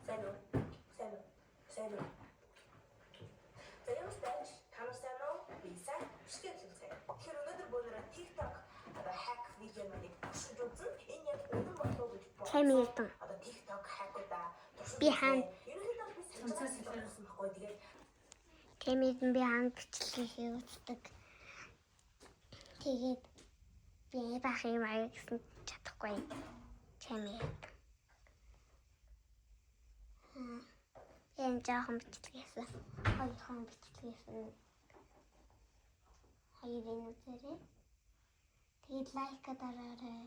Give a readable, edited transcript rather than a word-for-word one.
Сайн уу? Сайн уу? За ямар байж танаар сайн уу? Би сайн. Шигэлцээ. Тэгэхээр өнөөдөр бүгдээрээ TikTok хак видео маяг туршиж үзэн энэ яг үнэн болов уу гэж бодсон. Одоо TikTok хакуудаа Би хаан ерөнхийдөө би санацаас болсон байхгүй. Тэгээд Тэмээдэн би хаан бичлэгийг хийвчдэг. Тэгээд би бах юм аяг гэсэн чадахгүй. Тэмээд. Энэ жоохон бичлэгээс хоёрхан бичлэгээс хоёрын үзээрэй. Тэгээд лайк дараарай.